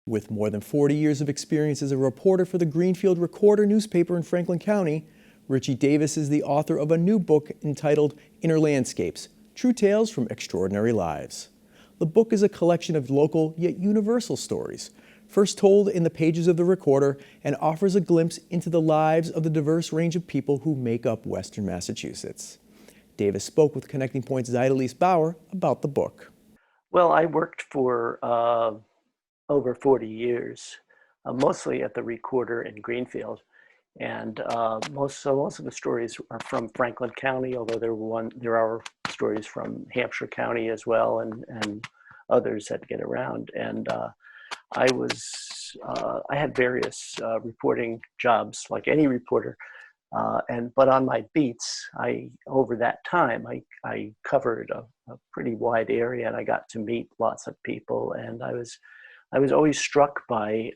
With more than 40 years of experience as a reporter for the Greenfield Recorder newspaper in Franklin County, Richie Davis is the author of a new book entitled Inner Landscapes: True Tales from Extraordinary Lives. The book is a collection of local yet universal stories, first told in the pages of the Recorder, and offers a glimpse into the lives of the diverse range of people who make up Western Massachusetts. Davis spoke with Connecting Point's Zydalis Bauer about the book. Well, I worked for over 40 years, mostly at the Recorder in Greenfield. And most of the stories are from Franklin County, although there are stories from Hampshire County as well, and others that get around. And I had various reporting jobs, like any reporter. But on my beats, over that time, I covered a pretty wide area, and I got to meet lots of people. And I was always struck by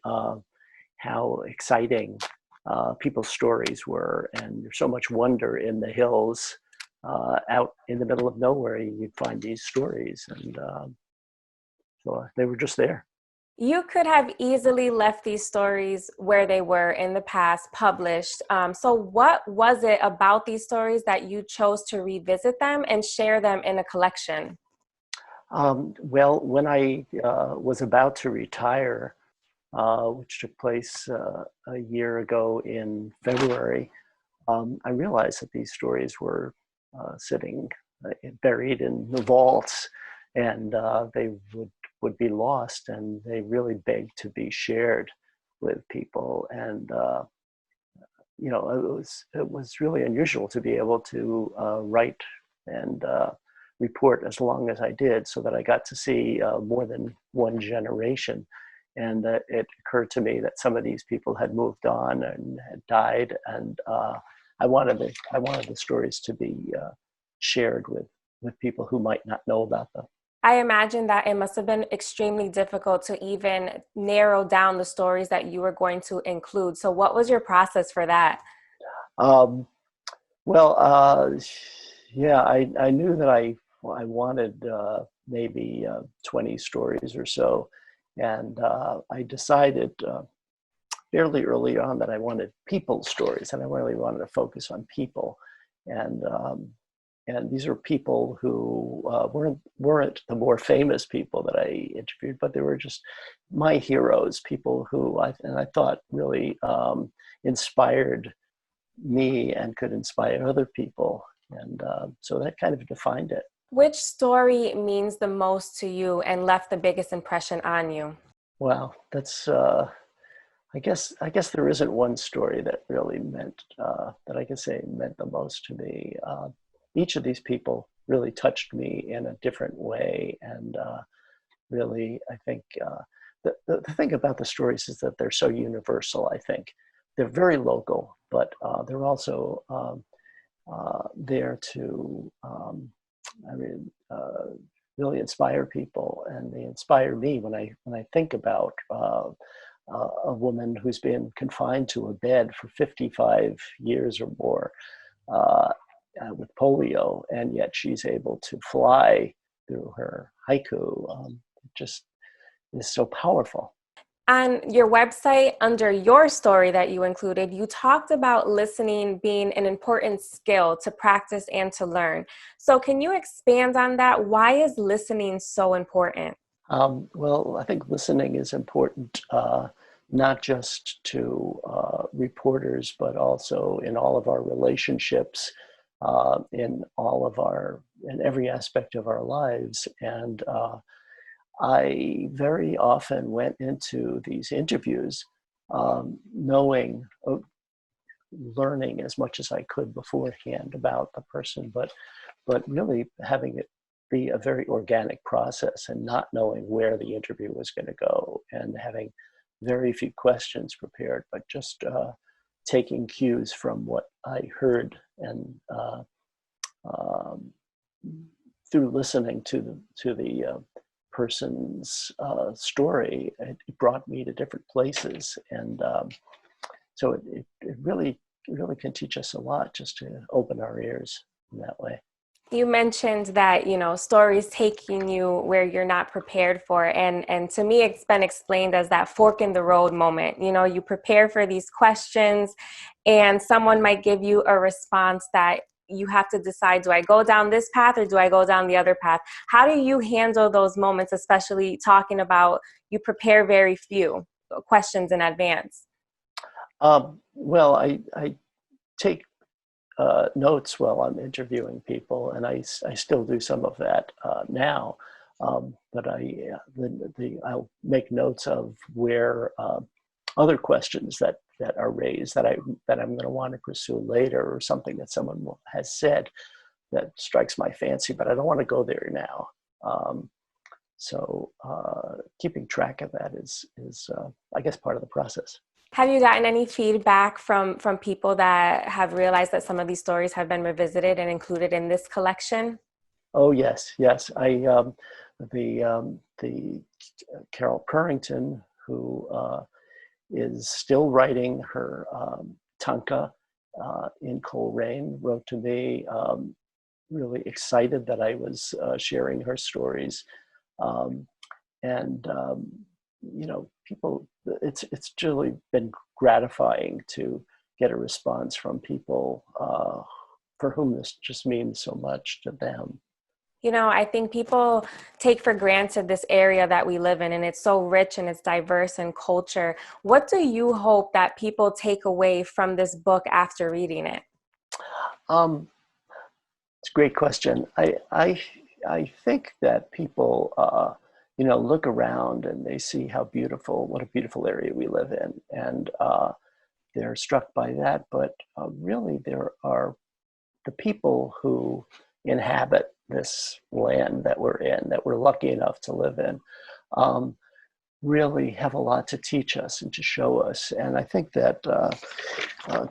how exciting people's stories were, and there's so much wonder in the hills out in the middle of nowhere. You'd find these stories, and so they were just there. You could have easily left these stories where they were in the past, published. So what was it about these stories that you chose to revisit them and share them in a collection? Well, when I was about to retire, which took place a year ago in February, I realized that these stories were sitting buried in the vaults, and they would be lost, and they really begged to be shared with people. And it was really unusual to be able to write and report as long as I did, so that I got to see more than one generation. And it occurred to me that some of these people had moved on and had died, and I wanted the stories to be shared with people who might not know about them. I imagine that it must have been extremely difficult to even narrow down the stories that you were going to include. So what was your process for that? Um, well, yeah, I knew that I wanted maybe 20 stories or so, and I decided fairly early on that I wanted people stories, and I really wanted to focus on people. And these are people who weren't the more famous people that I interviewed, but they were just my heroes, people who I thought really inspired me and could inspire other people. And so that kind of defined it. Which story means the most to you and left the biggest impression on you? Wow, that's I guess there isn't one story that really meant that I can say meant the most to me. Each of these people really touched me in a different way, and really, I think the thing about the stories is that they're so universal. I think they're very local, but they're also there to, I mean, really inspire people, and they inspire me when I think about a woman who's been confined to a bed for 55 years or more with polio, and yet she's able to fly through her haiku. It just is so powerful. On your website, under your story that you included, you talked about listening being an important skill to practice and to learn. So can you expand on that? Why is listening so important? Well, I think listening is important, not just to reporters, but also in all of our relationships, in every aspect of our lives. And I very often went into these interviews knowing, learning as much as I could beforehand about the person, but really having it be a very organic process, and not knowing where the interview was going to go, and having very few questions prepared, but just taking cues from what I heard, and through listening to the person's story, it brought me to different places. And so it really can teach us a lot, just to open our ears in that way. You mentioned that, stories taking you where you're not prepared for. And to me, it's been explained as that fork in the road moment. You prepare for these questions and someone might give you a response that you have to decide, do I go down this path or do I go down the other path? How do you handle those moments, especially talking about you prepare very few questions in advance? Well, I take notes while I'm interviewing people, and I still do some of that now. But I'll make notes of where other questions that are raised that I'm going to want to pursue later, or something that someone has said that strikes my fancy, but I don't want to go there now. So keeping track of that is I guess, part of the process. Have you gotten any feedback from people that have realized that some of these stories have been revisited and included in this collection? Oh yes, yes. The Carol Purrington, who is still writing her tanka in Coleraine, wrote to me, really excited that I was sharing her stories. Um, and people, it's really been gratifying to get a response from people for whom this just means so much to them. I think people take for granted this area that we live in, and it's so rich and it's diverse in culture. What do you hope that people take away from this book after reading it? Um, it's a great question. I think that people, look around and they see what a beautiful area we live in, and they're struck by that. But really, there are the people who inhabit this land that we're in, that we're lucky enough to live in, um, really have a lot to teach us and to show us. And I think that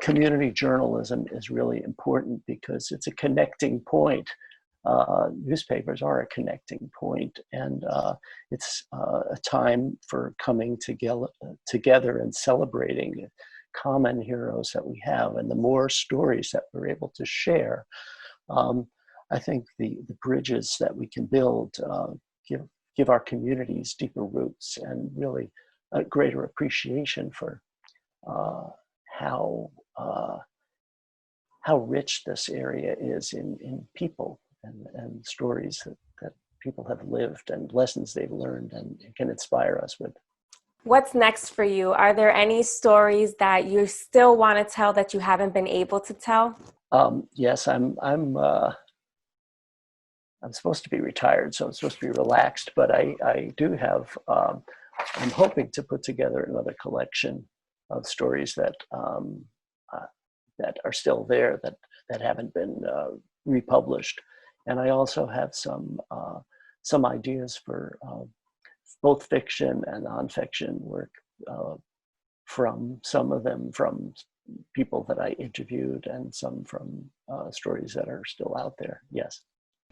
community journalism is really important because it's a connecting point. Newspapers are a connecting point, and it's a time for coming together and celebrating common heroes that we have. And the more stories that we're able to share, um, I think the bridges that we can build give our communities deeper roots and really a greater appreciation for uh, how uh, how rich this area is in people and stories that people have lived and lessons they've learned and can inspire us with. What's next for you? Are there any stories that you still want to tell that you haven't been able to tell? Yes, I'm supposed to be retired, so I'm supposed to be relaxed, but I do have, I'm hoping to put together another collection of stories uh, that are still there, that haven't been republished. And I also have some ideas for both fiction and nonfiction work, uh, from some of them from people that I interviewed, and some from stories that are still out there. Yes.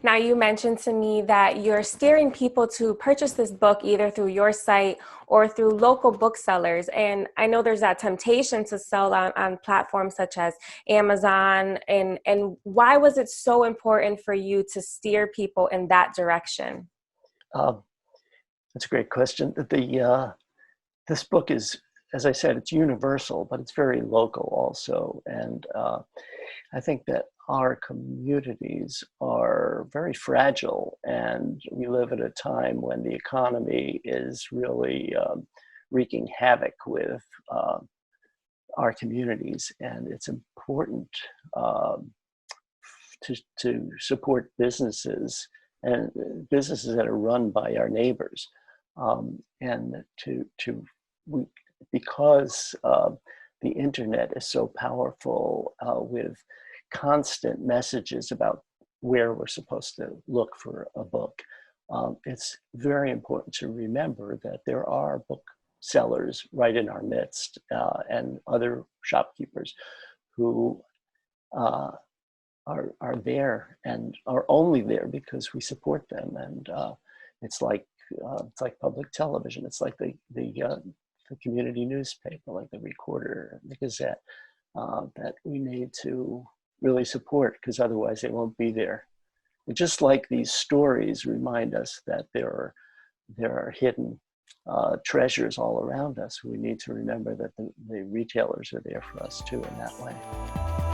Now, you mentioned to me that you're steering people to purchase this book either through your site or through local booksellers. And I know there's that temptation to sell on platforms such as Amazon. And why was it so important for you to steer people in that direction? Uh, that's a great question. This book is, as I said, it's universal, but it's very local also. And I think that our communities are very fragile, and we live at a time when the economy is really wreaking havoc with uh, our communities. And it's important um, to support businesses, and businesses that are run by our neighbors, and we, because the internet is so powerful, with constant messages about where we're supposed to look for a book. It's very important to remember that there are booksellers right in our midst, and other shopkeepers who uh, are there and are only there because we support them. And it's like it's like public television. It's like the community newspaper, like the Recorder, the Gazette, that we need to really support, because otherwise they won't be there. just like these stories remind us that there are hidden treasures all around us, we need to remember that the retailers are there for us too in that way.